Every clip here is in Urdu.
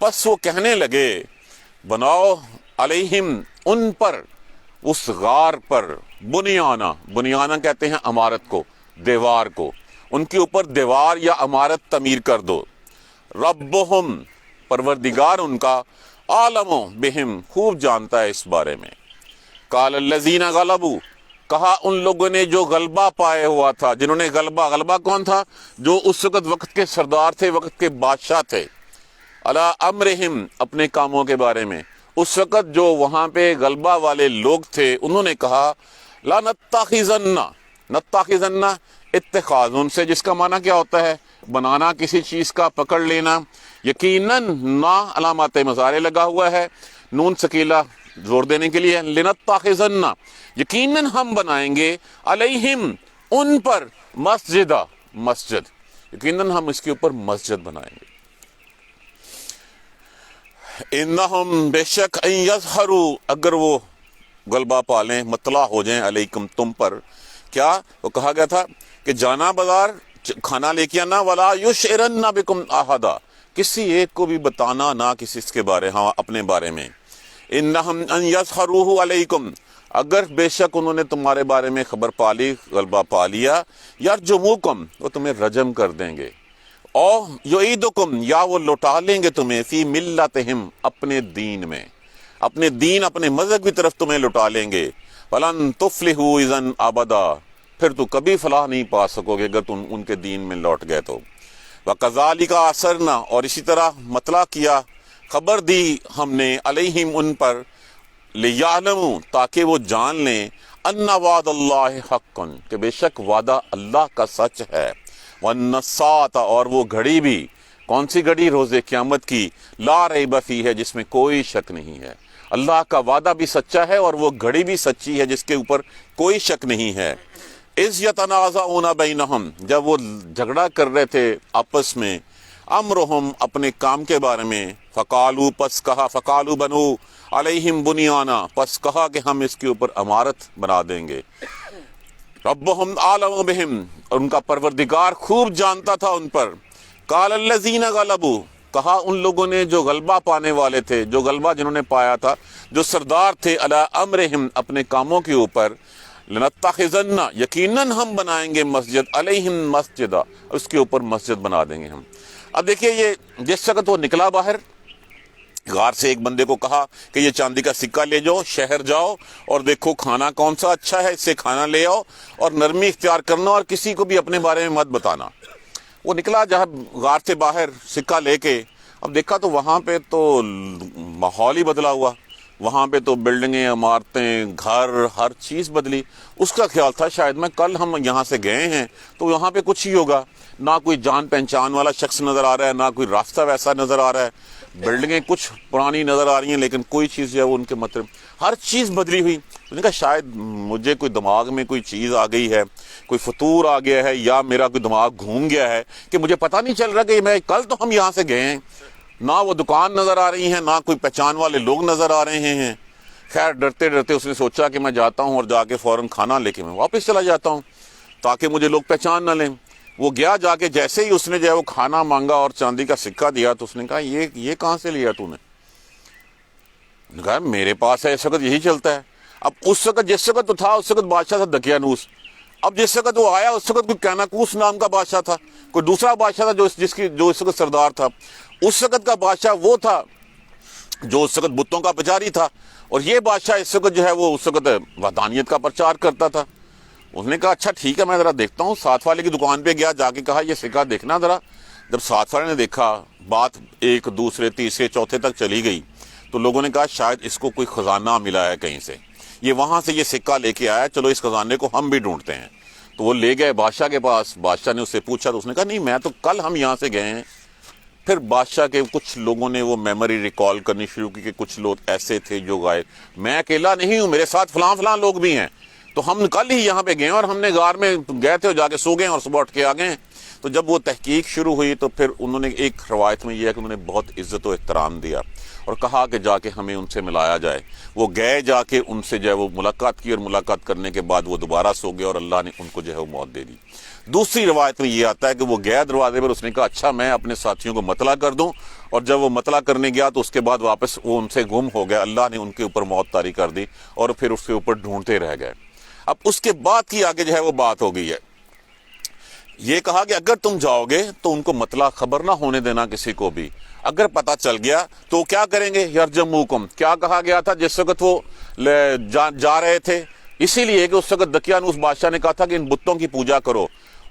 پس وہ کہنے لگے بناؤ علیہم ان پر، اس غار پر، بنیانہ کہتے ہیں عمارت کو، دیوار کو، ان کے اوپر دیوار یا عمارت تعمیر کر دو. ربہم پروردگار ان کا، عالم بہم خوب جانتا ہے اس بارے میں. قال الذین غلبوا کہا ان لوگوں نے جو غلبہ پائے ہوا تھا، جنہوں نے غلبہ کون تھا؟ جو اس وقت کے سردار تھے، وقت کے بادشاہ تھے. علی امرہم اپنے کاموں کے بارے میں. اس وقت جو وہاں پہ غلبہ والے لوگ تھے انہوں نے کہا لا نتخذن اتخاذ سے، جس کا معنی کیا ہوتا ہے؟ بنانا، کسی چیز کا پکڑ لینا. یقیناً نا علامات مضارع لگا ہوا ہے، نون ثقیلہ زور دینے کے لیے. لنتخذن یقیناً ہم بنائیں گے، علیہم ان پر، مسجد، یقیناً ہم اس کے اوپر مسجد بنائیں گے. انہم بے شک ان یظہروا اگر وہ غلبہ پالیں، مطلع ہو جائیں، علیکم تم پر. کیا وہ کہا گیا تھا کہ جانا بازار کھانا لے کے آنا، ولا یشعرن بکم احدا کسی ایک کو بھی بتانا نہ کسی اس کے بارے، ہاں اپنے بارے میں. انہم ان یظہروہ علیکم اگر بے شک انہوں نے تمہارے بارے میں خبر پالی، غلبہ پا لیا، یرجموکم وہ تمہیں رجم کر دیں گے، او یعیدکم یا وہ لوٹا لیں گے تمہیں، فی ملتہم اپنے دین میں، اپنے مذہب کی طرف تمہیں لوٹا لیں گے. فلن تفلحوا اذا ابدا پھر تو کبھی فلاح نہیں پا سکو گے اگر تم ان کے دین میں لوٹ گئے تو. وکذالک اثرنا اور اسی طرح مطلع کیا، خبر دی ہم نے، علیہم ان پر، لیعلموا تاکہ وہ جان لیں، ان وعد اللہ حق کہ بے شک وعدہ اللہ کا سچ ہے. وان الساعۃ اور وہ گھڑی بھی، کون سی گھڑی؟ روز قیامت کی، لا ریب فیہ ہے جس میں کوئی شک نہیں ہے. اللہ کا وعدہ بھی سچا ہے اور وہ گھڑی بھی سچی ہے جس کے اوپر کوئی شک نہیں ہے. اذ یتنازعون بینہم جب وہ جھگڑا کر رہے تھے آپس میں، امرہم اپنے کام کے بارے میں، فقالوا بنو علیہم بنیانا پس کہا کہ ہم اس کے اوپر عمارت بنا دیں گے. ربہم عالم بہم ان کا پروردگار خوب جانتا تھا ان پر. قال الذین غلبوا کہا ان لوگوں نے جو غلبہ پانے والے تھے، جو غلبہ جنہوں نے پایا تھا، جو سردار تھے، علی امرہم اپنے کاموں کے اوپر، لنتخذن یقیناً ہم بنائیں گے مسجد، علیہم مسجدہ اس کے اوپر مسجد بنا دیں گے ہم. اب دیکھیے یہ جس وقت وہ نکلا باہر غار سے، ایک بندے کو کہا کہ یہ چاندی کا سکہ لے جاؤ، شہر جاؤ اور دیکھو کھانا کون سا اچھا ہے، اس سے کھانا لے آؤ اور نرمی اختیار کرنا اور کسی کو بھی اپنے بارے میں مت بتانا. وہ نکلا جہاں غار سے باہر سکہ لے کے، اب دیکھا تو وہاں پہ تو ماحول ہی بدلا ہوا، وہاں پہ تو بلڈنگیں، عمارتیں، گھر، ہر چیز بدلی. اس کا خیال تھا شاید میں کل ہم یہاں سے گئے ہیں تو یہاں پہ کچھ ہی ہوگا، نہ کوئی جان پہچان والا شخص نظر آ رہا ہے، نہ کوئی راستہ ویسا نظر آ رہا ہے، بلڈنگیں کچھ پرانی نظر آ رہی ہیں لیکن کوئی چیز جو ہے وہ ان کے مطلب ہر چیز بدلی ہوئی. اس نے کہا شاید مجھے کوئی دماغ میں کوئی چیز آ گئی ہے، کوئی فطور آ گیا ہے، یا میرا کوئی دماغ گھوم گیا ہے کہ مجھے پتہ نہیں چل رہا کہ میں کل تو ہم یہاں سے گئے ہیں، نہ وہ دکان نظر آ رہی ہیں، نہ کوئی پہچان والے لوگ نظر آ رہے ہیں. خیر ڈرتے ڈرتے اس نے سوچا کہ میں جاتا ہوں اور جا کے فوراً کھانا لے کے میں واپس چلا جاتا ہوں تاکہ مجھے لوگ پہچان نہ لیں. وہ گیا، جا کے جیسے ہی اس نے جو ہے وہ کھانا مانگا اور چاندی کا سکہ دیا تو اس نے کہا یہ کہاں سے لیا تو نے؟ کہا میرے پاس ہے، اس وقت یہی چلتا ہے. اب اس وقت جس وقت تو تھا اس وقت بادشاہ تھا دقیانوس، اب جس وقت وہ آیا اس وقت کوئی کیناکوس نام کا بادشاہ تھا، کوئی دوسرا بادشاہ تھا جو اس وقت سردار تھا. اس وقت کا بادشاہ وہ تھا جو اس وقت بتوں کا پجاری تھا، اور یہ بادشاہ اس وقت جو ہے وہ اس وقت وحدانیت کا پرچار کرتا تھا. اس نے کہا اچھا ٹھیک ہے میں ذرا دیکھتا ہوں. ساتھ والے کی دکان پہ گیا، جا کے کہا یہ سکہ دیکھنا ذرا. جب ساتھ والے نے دیکھا، بات ایک دوسرے تیسرے چوتھے تک چلی گئی تو لوگوں نے کہا شاید اس کو کوئی خزانہ ملا ہے کہیں سے، یہ وہاں سے یہ سکہ لے کے آیا، چلو اس خزانے کو ہم بھی ڈھونڈتے ہیں. تو وہ لے گئے بادشاہ کے پاس. بادشاہ نے اس سے پوچھا تو اس نے کہا نہیں میں تو کل ہم یہاں سے گئے ہیں. پھر بادشاہ کے کچھ لوگوں نے وہ میموری ریکال کرنی شروع کی کہ کچھ لوگ ایسے تھے جو غائب، میں اکیلا نہیں ہوں، میرے ساتھ فلاں لوگ بھی ہیں، تو ہم کل ہی یہاں پہ گئے اور ہم نے غار میں گئے تھے اور جا کے سو گئے اور صبح اٹھ کے آ گئے. تو جب وہ تحقیق شروع ہوئی تو پھر انہوں نے ایک روایت میں یہ ہے کہ انہوں نے بہت عزت و احترام دیا اور کہا کہ جا کے ہمیں ان سے ملایا جائے. وہ گئے، جا کے ان سے جو ہے وہ ملاقات کی اور ملاقات کرنے کے بعد وہ دوبارہ سو گئے اور اللہ نے ان کو جو ہے وہ موت دے دی. دوسری روایت میں یہ آتا ہے کہ وہ گیا دروازے پر، اس نے کہا اچھا میں اپنے ساتھیوں کو مطلع کر دوں اور جب وہ مطلع کرنے گیا تو اس کے بعد واپس وہ ان سے گم ہو گیا، اللہ نے ان کے اوپر موت طاری کر دی اور پھر اس کے اوپر ڈھونڈتے رہ گئے۔ اب اس کے بعد کی آگے جو ہے وہ بات ہو گئی ہے، یہ کہا کہ اگر تم جاؤ گے تو ان کو مطلع خبر نہ ہونے دینا کسی کو بھی، اگر پتہ چل گیا تو کیا کریں گے؟ یرجموکم، کیا کہا گیا تھا جس وقت وہ جا رہے تھے؟ اسی لیے کہ اس وقت دقیانوس بادشاہ نے کہا تھا کہ ان بتوں کی پوجا کرو،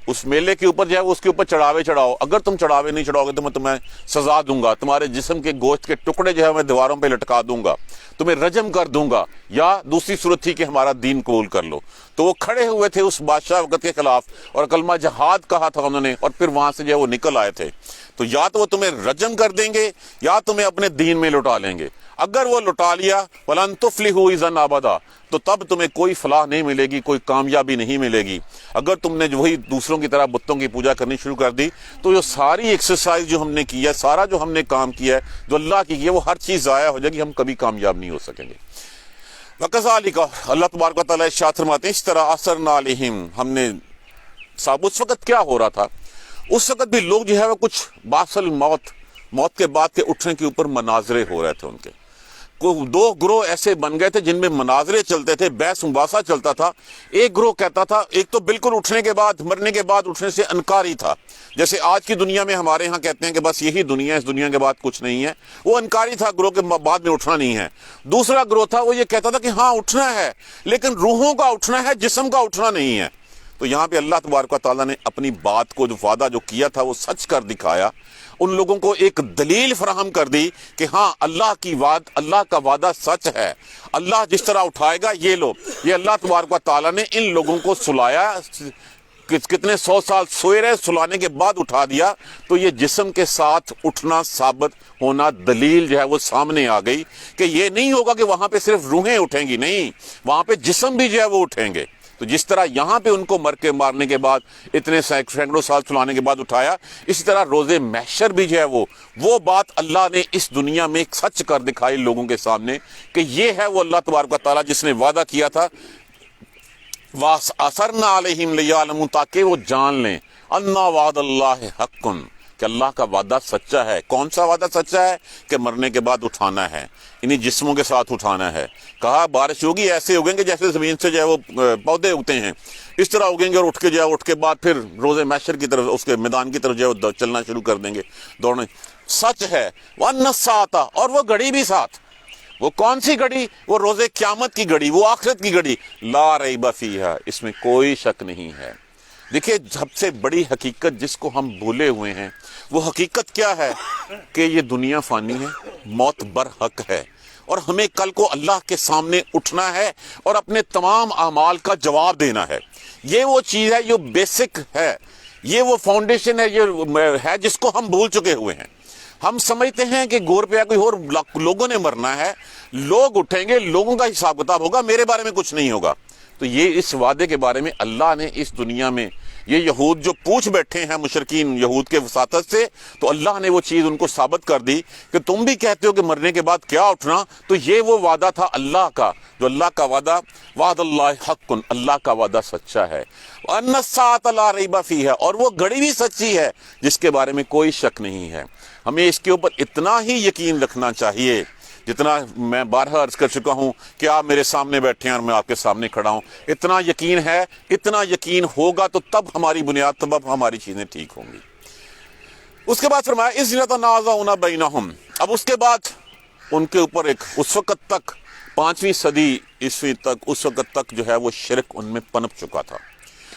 اس میلے کے اوپر جو ہے اس کے اوپر چڑھاوے چڑھاؤ، اگر تم چڑھاوے نہیں چڑھاؤ گے تو میں تمہیں سزا دوں گا، تمہارے جسم کے گوشت کے ٹکڑے جو ہے میں دیواروں پہ لٹکا دوں گا، تمہیں رجم کر دوں گا، یا دوسری صورت تھی کہ ہمارا دین قبول کر لو۔ تو وہ کھڑے ہوئے تھے اس بادشاہ وقت کے خلاف اور کلمہ جہاد کہا تھا انہوں نے، اور پھر وہاں سے جو ہے وہ نکل آئے تھے۔ تو یا تو وہ تمہیں رجم کر دیں گے یا تمہیں اپنے دین میں لٹا لیں گے۔ اگر وہ لٹا لیا وَلَن تُفْلِحُوا اِذًا أَبَدًا، تو تب تمہیں کوئی فلاح نہیں ملے گی، کوئی کامیابی نہیں ملے گی۔ اگر تم نے وہی دوسروں کی طرح بتوں کی پوجا کرنی شروع کر دی تو یہ ساری ایکسرسائز جو ہم نے کی ہے، سارا جو ہم نے کام کیا ہے، جو اللہ کی ہے، وہ ہر چیز ضائع ہو جائے گی، ہم کبھی کامیاب نہیں ہو سکیں گے۔ وَكَذَلِكَ، اللہ تبارک و تعالیٰ ارشاد فرماتے ہیں، اس طرح اثرنا علیہم، ہم نے صاحب اس وقت کیا ہو رہا تھا؟ اس وقت بھی لوگ جو ہے وہ کچھ باصل موت کے بعد کے اٹھنے کے اوپر مناظرے ہو رہے تھے ان کے۔ دو گروہ ایسے بن گئے تھے جن میں مناظرے چلتے تھے، بحث مباحثہ چلتا تھا۔ ایک گروہ کہتا تھا، ایک تو بالکل اٹھنے کے بعد، مرنے کے بعد اٹھنے سے انکاری تھا، جیسے آج کی دنیا میں ہمارے ہاں کہتے ہیں کہ بس یہی دنیا ہے، اس دنیا کے بعد کچھ نہیں ہے، وہ انکاری تھا گروہ کے بعد میں اٹھنا نہیں ہے۔ دوسرا گروہ تھا وہ یہ کہتا تھا کہ ہاں اٹھنا ہے لیکن روحوں کا اٹھنا ہے، جسم کا اٹھنا نہیں ہے۔ تو یہاں پہ اللہ تبارک و تعالیٰ نے اپنی بات کو، جو وعدہ جو کیا تھا وہ سچ کر دکھایا، ان لوگوں کو ایک دلیل فراہم کر دی کہ ہاں اللہ کا وعدہ سچ ہے، اللہ جس طرح اٹھائے گا یہ یہ اللہ تبارک و تعالیٰ نے ان لوگوں کو سلایا، کتنے 100 سال سوئے رہے، سلانے کے بعد اٹھا دیا، تو یہ جسم کے ساتھ اٹھنا ثابت ہونا، دلیل جو ہے وہ سامنے آ گئی کہ یہ نہیں ہوگا کہ وہاں پہ صرف روحیں اٹھیں گی، نہیں، وہاں پہ جسم بھی جو ہے وہ اٹھیں گے۔ تو جس طرح یہاں پہ ان کو مارنے کے بعد اتنے سینکڑوں سال سلانے کے بعد اٹھایا، اسی طرح روز محشر بھی جو ہے وہ بات اللہ نے اس دنیا میں سچ کر دکھائی لوگوں کے سامنے کہ یہ ہے وہ اللہ تبارک و تعالیٰ جس نے وعدہ کیا تھا، وَأَثَرْنَا عَلَيْهِمْ لِيَعْلَمُوا، تاکہ وہ جان لیں أَنَّ وَعْدَ اللَّهِ حَقٌّ، کہ اللہ کا وعدہ سچا ہے۔ کون سا وعدہ سچا ہے؟ کہ مرنے کے بعد اٹھانا ہے، انہی جسموں کے ساتھ اٹھانا ہے۔ کہا بارش ہوگی، ایسے اگیں گے جیسے زمین سے جو ہے وہ پودے اگتے ہیں، اس طرح اگیں گے، اور اٹھ کے بعد پھر روز محشر کی طرف، اس کے میدان کی طرف جو ہے وہ چلنا شروع کر دیں گے، دوڑنے۔ سچ ہے وَأَنَّ السَّاعَةَ، اور وہ گھڑی بھی ساتھ، وہ کون سی گھڑی؟ وہ روز قیامت کی گھڑی، وہ آخرت کی گھڑی، لا ریب فیہا، اس میں کوئی شک نہیں ہے۔ دیکھیں، سب سے بڑی حقیقت جس کو ہم بھولے ہوئے ہیں، وہ حقیقت کیا ہے؟ کہ یہ دنیا فانی ہے، موت برحق ہے، اور ہمیں کل کو اللہ کے سامنے اٹھنا ہے اور اپنے تمام اعمال کا جواب دینا ہے۔ یہ وہ چیز ہے جو بیسک ہے، یہ وہ فاؤنڈیشن ہے، یہ ہے جس کو ہم بھول چکے ہوئے ہیں۔ ہم سمجھتے ہیں کہ گور پہ کوئی اور لوگوں نے مرنا ہے، لوگ اٹھیں گے، لوگوں کا حساب کتاب ہوگا، میرے بارے میں کچھ نہیں ہوگا۔ تو یہ اس وعدے کے بارے میں اللہ نے اس دنیا میں، یہ یہود جو پوچھ بیٹھے ہیں مشرکین یہود کے وساطت سے، تو اللہ نے وہ چیز ان کو ثابت کر دی کہ تم بھی کہتے ہو کہ مرنے کے بعد کیا اٹھنا، تو یہ وہ وعدہ تھا اللہ کا، جو اللہ کا وعدہ، وعد اللہ حق، اللہ کا وعدہ سچا ہے۔ وَأَنَّ السَّاعَةَ لَا رَيْبَ فِيهَا، اور وہ گھڑی بھی سچی ہے جس کے بارے میں کوئی شک نہیں ہے۔ ہمیں اس کے اوپر اتنا ہی یقین رکھنا چاہیے جتنا میں بارہا عرض کر چکا ہوں کہ آپ میرے سامنے بیٹھے ہیں اور میں آپ کے سامنے کھڑا ہوں، اتنا یقین ہے، اتنا یقین ہوگا تو تب ہماری بنیاد، تب ہماری چیزیں ٹھیک ہوں گی۔ اس کے بعد فرمایا اِذْ يَتَنَازَعُونَ بَيْنَهُمْ، اب اس کے بعد ان کے اوپر ایک، اس وقت تک 5ویں صدی عیسوی تک، اس وقت تک جو ہے وہ شرک ان میں پنپ چکا تھا۔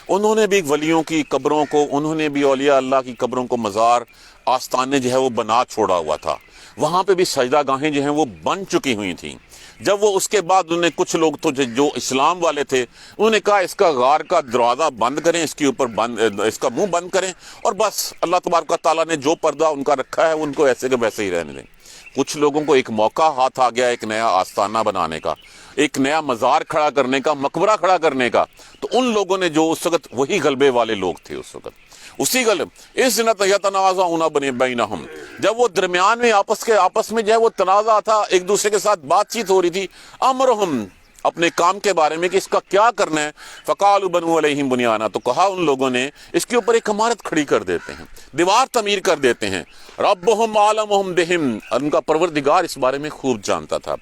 انہوں نے بھی ولیوں کی قبروں کو، انہوں نے بھی اولیاء اللہ کی قبروں کو مزار، آستانے جو ہے وہ بنا چھوڑا ہوا تھا، وہاں پہ بھی سجدہ گاہیں جو ہیں وہ بن چکی ہوئی تھیں۔ جب وہ اس کے بعد انہوں نے کچھ لوگ تو جو اسلام والے تھے، انہوں نے کہا اس کا غار کا دروازہ بند کریں، اس کے اوپر اس کا منہ بند کریں، اور بس اللہ تبارک و تعالیٰ نے جو پردہ ان کا رکھا ہے ان کو ایسے کے ویسے ہی رہنے دیں۔ کچھ لوگوں کو ایک موقع ہاتھ آ گیا ایک نیا آستانہ بنانے کا، ایک نیا مزار کھڑا کرنے کا، مقبرہ کھڑا کرنے کا، تو ان لوگوں نے جو اس وقت وہی غلبے والے لوگ تھے اس وقت، اسی غلب اس یتنازعون بینہم، جب وہ درمیان میں آپس میں جو ہے وہ تنازع تھا، ایک دوسرے کے ساتھ بات چیت ہو رہی تھی، امرہم، اپنے کام کے بارے میں کہ اس کا کیا کرنا ہے. فقالوا بنوا علیہم بنیانا، تو کہا ان لوگوں نے اس کے اوپر ایک عمارت کھڑی کر دیتے ہیں، دیوار تعمیر کر دیتے ہیں. ربهم اعلمهم بہم، ان کا پروردگار اس بارے میں خوب جانتا تھا.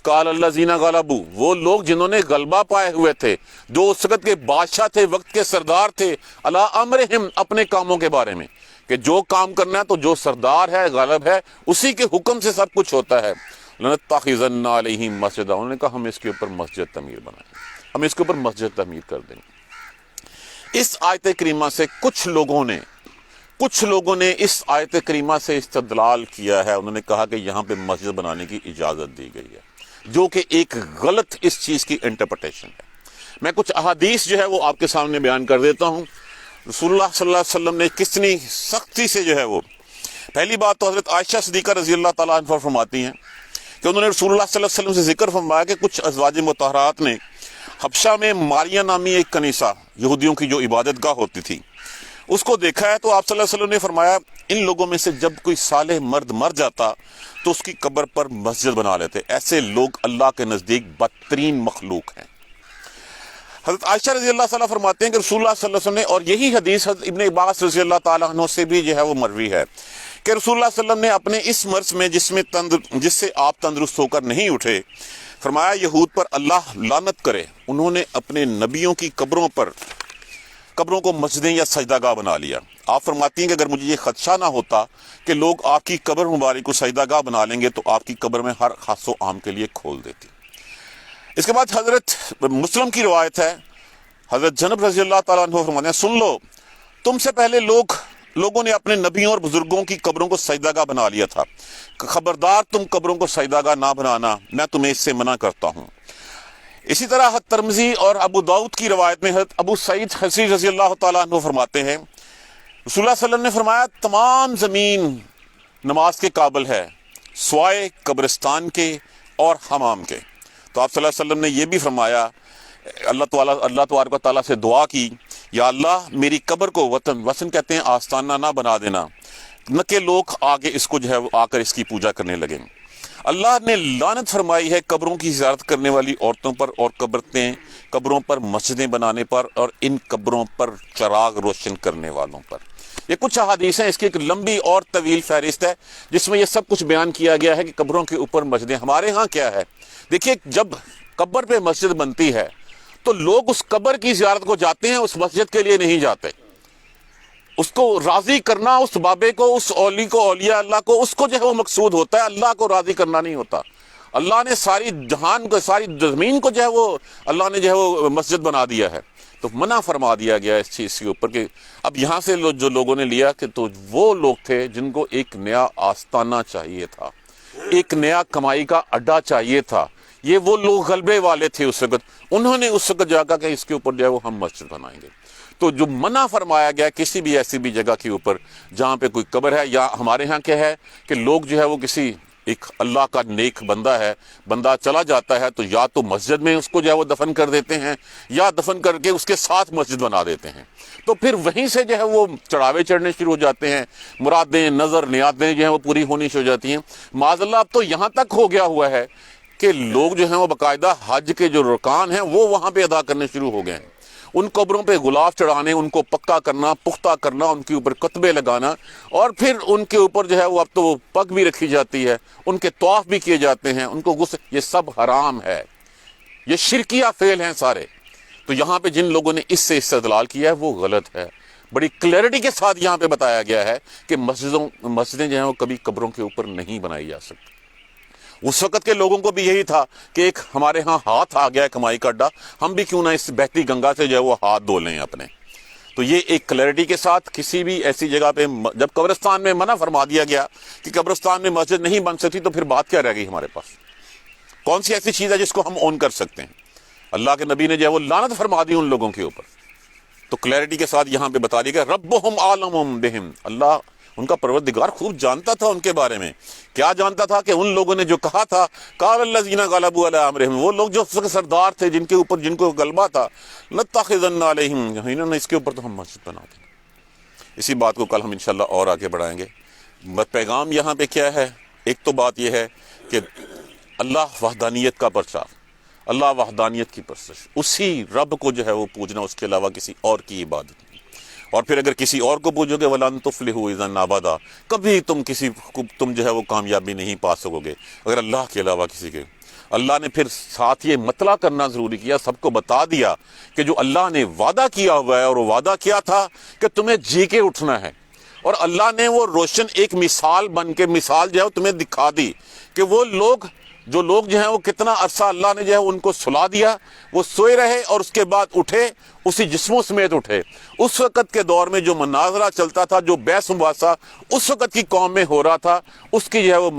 قال الذین غلبوا، وہ لوگ جنہوں نے غلبہ پائے ہوئے تھے، جو اس وقت کے بادشاہ تھے، وقت کے سردار تھے، علی امرہم، اپنے کاموں کے بارے میں کہ جو کام کرنا ہے تو جو سردار ہے، غالب ہے، اسی کے حکم سے سب کچھ ہوتا ہے. لنتخذن علیہم مسجدا، انہوں نے کہا ہم اس کے اوپر مسجد تعمیر بنائیں گے، ہم اس کے اوپر مسجد تعمیر کر دیں گے. اس آیت کریمہ سے کچھ لوگوں نے اس آیت کریمہ سے استدلال کیا ہے. انہوں نے کہا کہ یہاں پہ مسجد بنانے کی اجازت دی گئی ہے، جو کہ ایک غلط اس چیز کی انٹرپریٹیشن ہے. میں کچھ احادیث جو ہے وہ آپ کے سامنے بیان کر دیتا ہوں. رسول اللہ صلی اللہ علیہ وسلم نے کتنی سختی سے جو ہے وہ، پہلی بات تو حضرت عائشہ صدیقہ رضی اللہ تعالیٰ عنہ فرماتی ہیں کہ انہوں نے رسول اللہ صلی اللہ علیہ وسلم سے ذکر فرمایا کہ کچھ ازواج مطہرات نے حبشہ میں ماریہ نامی ایک کنیسہ، یہودیوں کی جو عبادت گاہ ہوتی تھی، اس کو دیکھا ہے. تو آپ صلی اللہ علیہ وسلم نے فرمایا ان لوگوں میں سے جب کوئی صالح مرد مر جاتا تو اس کی قبر پر مسجد بنا لیتے. ایسے لوگ اللہ کے نزدیک بدترین مخلوق ہیں. حضرت عائشہ رضی اللہ تعالیٰ فرماتے ہیں کہ رسول اللہ صلی اللہ علیہ وسلم نے، اور یہی حدیث حضرت ابن عباس رضی اللہ تعالیٰ عنہ سے بھی جو ہے وہ مروی ہے، کہ رسول اللہ صلی اللہ علیہ وسلم نے اپنے اس مرض میں جس سے آپ تندرست ہو کر نہیں اٹھے، فرمایا یہود پر اللہ لعنت کرے، انہوں نے اپنے نبیوں کی قبروں کو مسجدیں یا سجدہ گاہ بنا لیا. آپ فرماتی ہیں کہ اگر مجھے یہ خدشہ نہ ہوتا کہ لوگ آپ کی قبر مبارک کو سجدہ گاہ بنا لیں گے تو آپ کی قبر میں ہر خاص و عام کے لیے کھول دیتی. اس کے بعد حضرت مسلم کی روایت ہے، حضرت جنب رضی اللہ تعالیٰ عنہ فرماتے ہیں سن لو، تم سے پہلے لوگوں نے اپنے نبیوں اور بزرگوں کی قبروں کو سجدہ گاہ بنا لیا تھا، خبردار تم قبروں کو سجدہ گاہ نہ بنانا، میں تمہیں اس سے منع کرتا ہوں. اسی طرح حضرت ترمذی اور ابو داؤد کی روایت میں حضرت ابو سعید خدری رضی اللہ تعالیٰ عنہ فرماتے ہیں رسول اللہ صلی اللہ علیہ وسلم نے فرمایا تمام زمین نماز کے قابل ہے سوائے قبرستان کے اور حمام کے. تو آپ صلی اللہ علیہ وسلم نے یہ بھی فرمایا، اللہ تبارک و تعالیٰ سے دعا کی، یا اللہ میری قبر کو وطن کہتے ہیں آستانہ نہ بنا دینا، نہ کہ لوگ آگے اس کو جو ہے آ کر اس کی پوجا کرنے لگیں. اللہ نے لعنت فرمائی ہے قبروں کی زیارت کرنے والی عورتوں پر اور قبروں پر مسجدیں بنانے پر اور ان قبروں پر چراغ روشن کرنے والوں پر. یہ کچھ احادیث ہیں، اس کی ایک لمبی اور طویل فہرست ہے جس میں یہ سب کچھ بیان کیا گیا ہے کہ قبروں کے اوپر مسجدیں. ہمارے ہاں کیا ہے، دیکھیے جب قبر پہ مسجد بنتی ہے تو لوگ اس قبر کی زیارت کو جاتے ہیں، اس مسجد کے لیے نہیں جاتے. اس کو راضی کرنا، اس بابے کو، اس اولی کو، اولیاء اللہ کو، اس کو جو ہے وہ مقصود ہوتا ہے، اللہ کو راضی کرنا نہیں ہوتا. اللہ نے ساری جہان کو، ساری زمین کو جو ہے وہ اللہ نے جو ہے وہ مسجد بنا دیا ہے. تو منع فرما دیا گیا اس چیز کے اوپر کہ اب یہاں سے جو لوگوں نے لیا کہ تو وہ لوگ تھے جن کو ایک نیا آستانہ چاہیے تھا، ایک نیا کمائی کا اڈا چاہیے تھا. یہ وہ لوگ غلبے والے تھے اس وقت، انہوں نے اس وقت جا کر کہ اس کے اوپر جو ہے وہ ہم مسجد بنائیں گے. تو جو منع فرمایا گیا کسی بھی ایسی بھی جگہ کے اوپر جہاں پہ کوئی قبر ہے، یا ہمارے ہاں کیا ہے کہ لوگ جو ہے وہ کسی ایک اللہ کا نیک بندہ چلا جاتا ہے تو یا تو مسجد میں اس کو جو ہے وہ دفن کر دیتے ہیں، یا دفن کر کے اس کے ساتھ مسجد بنا دیتے ہیں. تو پھر وہیں سے جو ہے وہ چڑھاوے چڑھنے شروع ہو جاتے ہیں، مرادیں، نظر، نیازیں جو ہیں وہ پوری ہونی شروع ہو جاتی ہیں. معاذ اللہ اب تو یہاں تک ہو گیا ہوا ہے کہ لوگ جو ہیں وہ باقاعدہ حج کے جو رکان ہیں وہ وہاں پہ ادا کرنے شروع ہو گئے ہیں. ان قبروں پہ غلاف چڑھانے، ان کو پکا کرنا، پختہ کرنا، ان کے اوپر کتبے لگانا، اور پھر ان کے اوپر جو ہے وہ اب تو وہ پگ بھی رکھی جاتی ہے، ان کے طواف بھی کیے جاتے ہیں، ان کو غسل، یہ سب حرام ہے، یہ شرکیہ فعل ہیں سارے. تو یہاں پہ جن لوگوں نے اس سے استدلال کیا ہے وہ غلط ہے. بڑی کلیئرٹی کے ساتھ یہاں پہ بتایا گیا ہے کہ مسجدیں جو ہیں وہ کبھی قبروں کے اوپر نہیں بنائی جا سکتی. اس وقت کے لوگوں کو بھی یہی تھا کہ ایک ہمارے ہاں ہاتھ آ گیا ہے کمائی کا اڈا، ہم بھی کیوں نہ اس بہتی گنگا سے جو ہے وہ ہاتھ دھو لیں اپنے. تو یہ ایک کلیئرٹی کے ساتھ کسی بھی ایسی جگہ پہ جب قبرستان میں منع فرما دیا گیا کہ قبرستان میں مسجد نہیں بن سکتی تو پھر بات کیا رہ گئی ہمارے پاس؟ کون سی ایسی چیز ہے جس کو ہم اون کر سکتے ہیں؟ اللہ کے نبی نے جو ہے وہ لعنت فرما دی ان لوگوں کے اوپر. تو کلیئرٹی کے ساتھ یہاں پہ بتا دیا گیا ربہم اعلم بہم، اللہ ان کا پروردگار خوب جانتا تھا ان کے بارے میں. کیا جانتا تھا؟ کہ ان لوگوں نے جو کہا تھا قال الذین غلبوا علی امرہم، وہ لوگ جو سردار تھے جن کو غلبہ تھا، لنتخذن علیہم، انہوں نے اس کے اوپر تو ہم مسجد بنا دیں. اسی بات کو کل ہم انشاءاللہ اور آگے بڑھائیں گے. پیغام یہاں پہ کیا ہے؟ ایک تو بات یہ ہے کہ اللہ وحدانیت کا پرچار، اللہ وحدانیت کی پرستش، اسی رب کو جو ہے وہ پوجنا، اس کے علاوہ کسی اور کی عبادت نہیں۔ اور پھر اگر کسی اور کو پوجو گے وَلَن تُفْلِحُوا إِذًا أَبَدًا، کبھی تم جو ہے وہ کامیابی نہیں پا سکو گے اگر اللہ کے علاوہ کسی کے۔ اللہ نے پھر ساتھ یہ مطلع کرنا ضروری کیا، سب کو بتا دیا کہ جو اللہ نے وعدہ کیا ہوا ہے، اور وہ وعدہ کیا تھا کہ تمہیں جی کے اٹھنا ہے، اور اللہ نے وہ روشن ایک مثال بن کے مثال جو ہے وہ تمہیں دکھا دی کہ وہ لوگ جو ہیں وہ کتنا عرصہ اللہ نے جو ہے ان کو سلا دیا، وہ سوئے رہے اور اس کے بعد اٹھے، اسی جسموں سمیت اٹھے۔ اس وقت کے دور میں جو مناظرہ چلتا تھا، جو بحث مباحثہ اس وقت کی قوم میں ہو رہا تھا، اس کی جو ہے وہ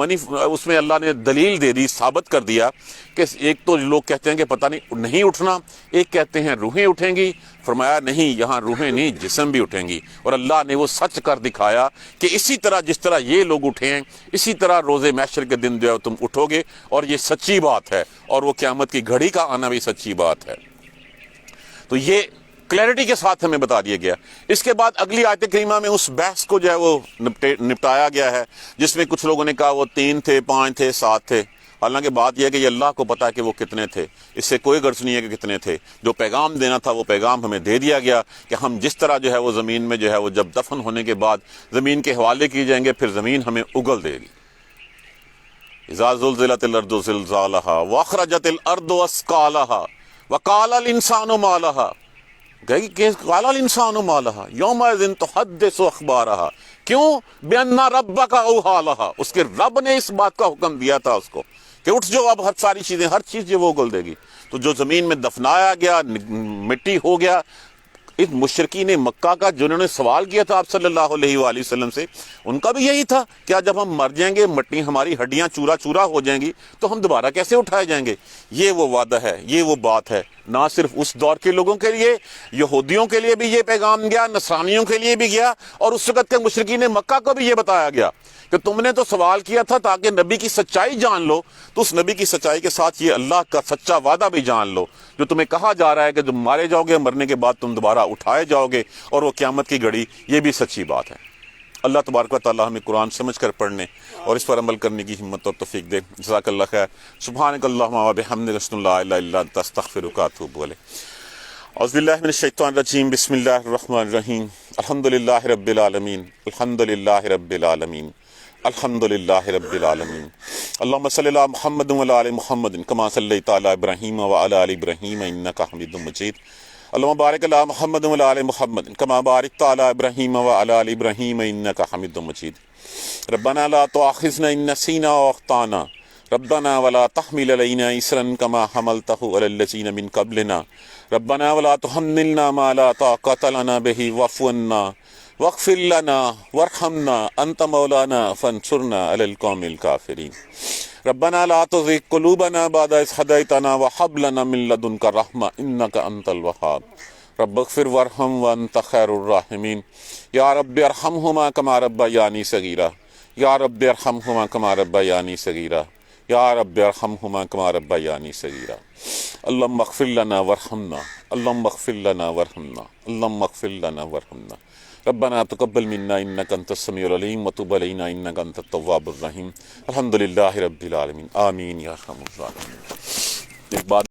اس میں اللہ نے دلیل دے دی، ثابت کر دیا کہ ایک تو لوگ کہتے ہیں کہ پتہ نہیں اٹھنا، ایک کہتے ہیں روحیں اٹھیں گی، فرمایا نہیں، یہاں روحیں نہیں، جسم بھی اٹھیں گی۔ اور اللہ نے وہ سچ کر دکھایا کہ اسی طرح جس طرح یہ لوگ اٹھے ہیں، اسی طرح روز محشر کے دن جو ہے تم اٹھو گے، اور یہ سچی بات ہے، اور وہ قیامت کی گھڑی کا آنا بھی سچی بات ہے۔ تو یہ کلیئرٹی کے ساتھ ہمیں بتا دیا گیا۔ اس کے بعد اگلی آیت کریمہ میں اس بحث کو جو ہے وہ نپٹایا گیا ہے، جس میں کچھ لوگوں نے کہا وہ 3 تھے، 5 تھے، 7 تھے۔ حالانکہ بات یہ ہے کہ یہ اللہ کو پتا ہے کہ وہ کتنے تھے، اس سے کوئی غرض نہیں ہے کہ کتنے تھے۔ جو پیغام دینا تھا وہ پیغام ہمیں دے دیا گیا کہ ہم جس طرح جو ہے وہ زمین میں جو ہے وہ جب دفن ہونے کے بعد زمین کے حوالے کی جائیں گے، پھر زمین ہمیں اگل دے گی۔ اذا زلزلت الارض زلزالها واخرجت الارض اثقالها وقال الانسان ما لها، کہ قال الانسان ما لها یومئذ تحدث اخبارها، کیوں؟ بان ربک اوحی لها، اس کے رب نے اس بات کا حکم دیا تھا اس کو کہ اٹھ جو، اب ہر ساری چیزیں، ہر چیز جو وہ اگل دے گی۔ تو جو زمین میں دفنایا گیا، مٹی ہو گیا، ان مشرکین مکہ کا جنہوں نے سوال کیا تھا آپ صلی اللہ علیہ وآلہ وسلم سے، ان کا بھی یہی تھا، کیا جب ہم مر جائیں گے، مٹی ہماری ہڈیاں چورا چورا ہو جائیں گی تو ہم دوبارہ کیسے اٹھائے جائیں گے؟ یہ وہ وعدہ ہے، یہ وہ بات ہے۔ نہ صرف اس دور کے لوگوں کے لیے، یہودیوں کے لیے بھی یہ پیغام گیا، نصرانیوں کے لیے بھی گیا، اور اس وقت کے مشرکین مکہ کو بھی یہ بتایا گیا کہ تم نے تو سوال کیا تھا تاکہ نبی کی سچائی جان لو، تو اس نبی کی سچائی کے ساتھ یہ اللہ کا سچا وعدہ بھی جان لو، جو تمہیں کہا جا رہا ہے کہ تم مارے جاؤ گے، مرنے کے بعد تم دوبارہ اٹھائے جاؤ گے، اور وہ قیامت کی گھڑی، یہ بھی سچی بات ہے۔ اللہ تبارک و تعالی ہمیں قرآن سمجھ کر پڑھنے اور اس پر عمل کرنے کی ہمت اور توفیق دے۔ جزاک اللہ خیر۔ سبحانک اللہم و بحمدک، اشہد ان لا الہ الا انت، استغفرک و اتوب الیک۔ اعوذ باللہ من الشیطان الرجیم، بسم اللہ الرحمن الرحیم، الحمدللہ رب العالمین، الحمدللہ رب العالمین، الحمدللہ رب العالمین۔ اللہم صلی علی محمد وعلی آل محمد کما صلیت علی ابراہیم وعلی آل ابراہیم انک حمید مجید۔ اللہم بارک علی محمد وعلی آل محمد کما بارکت علی ابراہیم وعلی آل ابراہیم انک حمید مجید۔ ربنا لا تؤاخذنا ان نسینا واخطانا، ربنا ولا تحمل علینا اصرا کما حملتہ علی الذین من قبلنا، ربنا ولا تحملنا ما لا طاقۃ لنا به واعف عنا واغفر لنا وارحمنا انت مولانا فانصرنا علی القوم الکافرین۔ ربنا لا تزغ قلوبنا بعد اذ ہدیتنا وہب لنا من لدنک رحمۃ انک انت الوہاب۔ رب اغفر وارحم وانت خیر الراحمین۔ یا رب ارحمہما کما ربیانی صغیرا، یا رب ارحمہما کما ربیانی صغیرا، یا رب ارحمہما کما ربیانی صغیرا۔ اللہم اغفر لنا وارحمنا، اللہم اغفر لنا وارحمنا، اللہم اغفر لنا وارحمنا۔ ربنا تقبل منا انک انت السمیع العلیم وتب علینا انک انت التواب الرحیم۔ الحمدللہ رب العالمین، آمین یا ارحم الراحمین۔ ایک بات